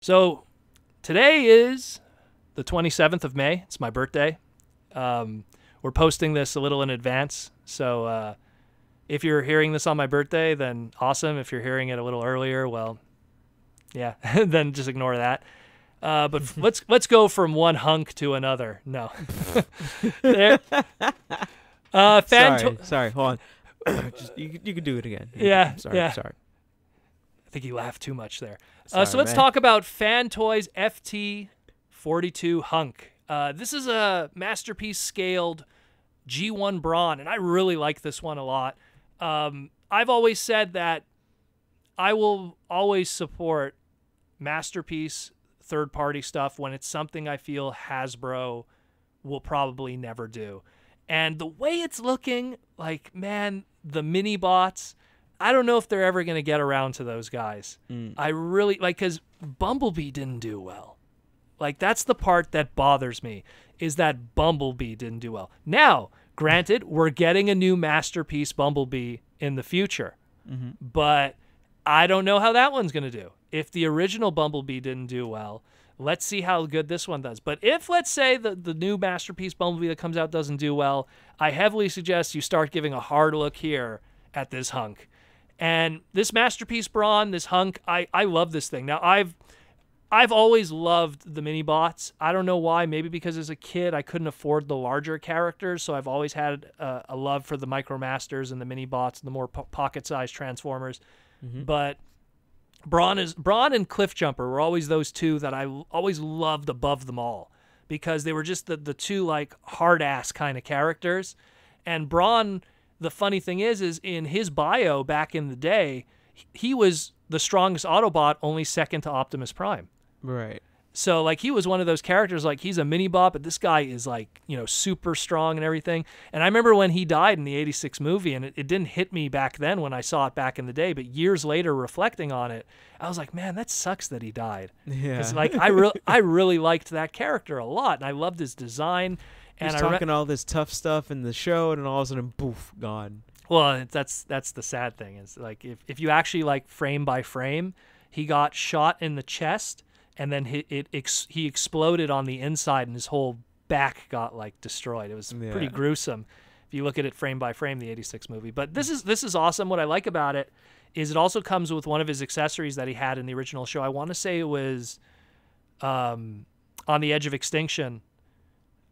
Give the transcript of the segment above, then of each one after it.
So today is the 27th of May. It's my birthday. We're posting this a little in advance. So if you're hearing this on my birthday, then awesome. If you're hearing it a little earlier, well, yeah, then just ignore that. But let's go from one hunk to another. No. Sorry, hold on. You can do it again. Yeah, Sorry. I think you laughed too much there. Sorry, so let's talk about Fan Toys FT-42 Hunk. This is a masterpiece scaled G1 Brawn, and I really like this one a lot. I've always said that I will always support masterpiece third-party stuff when it's something I feel Hasbro will probably never do. And the way it's looking, like, man, the Minibots, I don't know if they're ever going to get around to those guys. I really, like, because Bumblebee didn't do well. Like, that's the part that bothers me, is that Bumblebee didn't do well. Now, granted, we're getting a new masterpiece Bumblebee in the future. But I don't know how that one's going to do. If the original Bumblebee didn't do well, let's see how good this one does. But if, let's say, the new masterpiece Bumblebee that comes out doesn't do well, I heavily suggest you start giving a hard look here at this hunk. And this masterpiece Brawn, this hunk, I love this thing. Now, I've always loved the Minibots. I don't know why. Maybe because as a kid I couldn't afford the larger characters, so I've always had a love for the Micromasters and the Minibots and the more pocket-sized Transformers. But Brawn and Cliffjumper were always those two that I always loved above them all, because they were just the two, like, hard-ass kind of characters. And Brawn, the funny thing is in his bio back in the day, he was the strongest Autobot, only second to Optimus Prime. Right. So, like, he was one of those characters, like, he's a Minibot, but this guy is, like, you know, super strong and everything. And I remember when he died in the 86 movie, and it didn't hit me back then when I saw it back in the day, but years later, reflecting on it, I was like, man, that sucks that he died. Yeah. Because, like, I really liked that character a lot, and I loved his design. He's talking all this tough stuff in the show, and all of a sudden, poof, gone. Well, that's the sad thing, is, like, if you actually, like, frame by frame, he got shot in the chest, and then he exploded on the inside, and his whole back got, like, destroyed. It was pretty gruesome if you look at it frame by frame, the 86 movie. But this is awesome. What I like about it is it also comes with one of his accessories that he had in the original show. I want to say it was On the Edge of Extinction.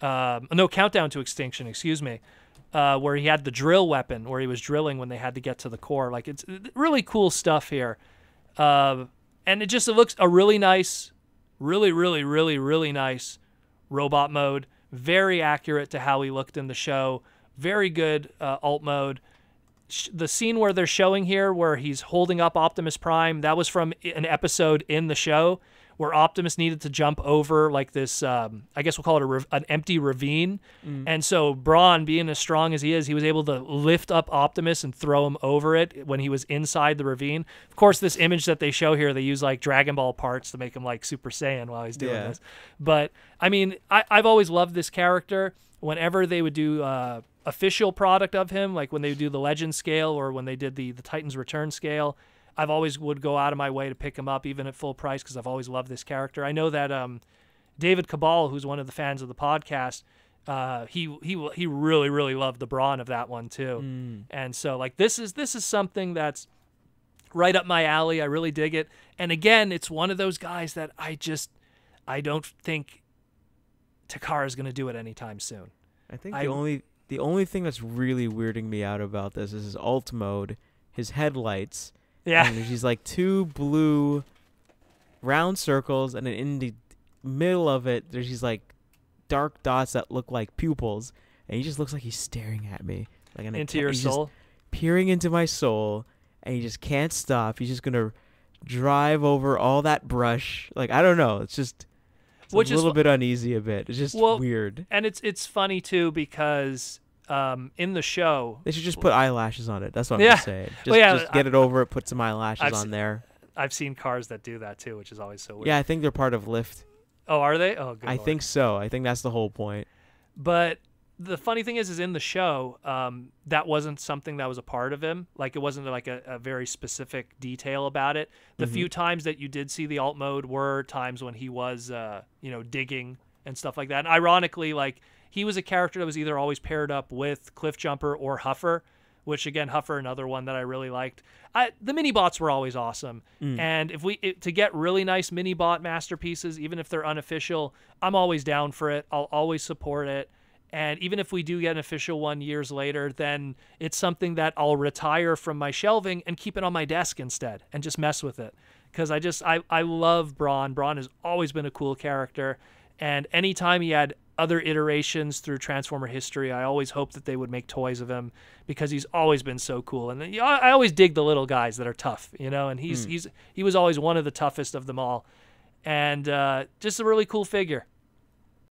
No, Countdown to Extinction, excuse me. Where he had the drill weapon, where he was drilling when they had to get to the core. Like, it's really cool stuff here. And it looks a really nice, really nice robot mode. Very accurate to how he looked in the show. Very good alt mode. The scene where they're showing here, where he's holding up Optimus Prime, that was from an episode in the show where Optimus needed to jump over, like, this, I guess we'll call it an empty ravine. And so Brawn, being as strong as he is, he was able to lift up Optimus and throw him over it when he was inside the ravine. Of course, this image that they show here, they use, like, Dragon Ball parts to make him, like, Super Saiyan while he's doing this. But, I mean, I've always loved this character. Whenever they would do official product of him, like when they would do the Legend scale or when they did the Titans Return scale, I've always would go out of my way to pick him up, even at full price, because I've always loved this character. I know that David Cabal, who's one of the fans of the podcast, he really loved the Brawn of that one too. And so, like, this is something that's right up my alley. I really dig it. And again, it's one of those guys that I don't think Takara is going to do it anytime soon. I think the only thing that's really weirding me out about this is his alt mode, his headlights. Yeah. And there's these, like, two blue round circles, and then in the middle of it, there's these, like, dark dots that look like pupils, and he just looks like he's staring at me. Like, into your soul? Just peering into my soul, and he just can't stop. He's just going to drive over all that brush. Like, I don't know. It's just a little bit uneasy a bit. It's just weird. And it's funny, too, because in the show, they should just put eyelashes on it. That's what I'm just saying. Just get it over it, put some eyelashes on there. I've seen cars that do that too, which is always so weird. Yeah, I think they're part of Lift. Oh, are they? Oh, good. I think so. I think that's the whole point. But the funny thing is in the show, that wasn't something that was a part of him. Like, it wasn't like a very specific detail about it. The few times that you did see the alt mode were times when he was, you know, digging and stuff like that. And ironically, like, he was a character that was either always paired up with Cliffjumper or Huffer, which, again, Huffer, another one that I really liked. The Minibots were always awesome. And to get really nice Minibot masterpieces, even if they're unofficial, I'm always down for it. I'll always support it. And even if we do get an official one years later, then it's something that I'll retire from my shelving and keep it on my desk instead and just mess with it. Because I love Brawn. Brawn has always been a cool character. And anytime he had other iterations through Transformer history, I always hoped that they would make toys of him because he's always been so cool. And you know, I always dig the little guys that are tough, you know, and he was always one of the toughest of them all. And just a really cool figure.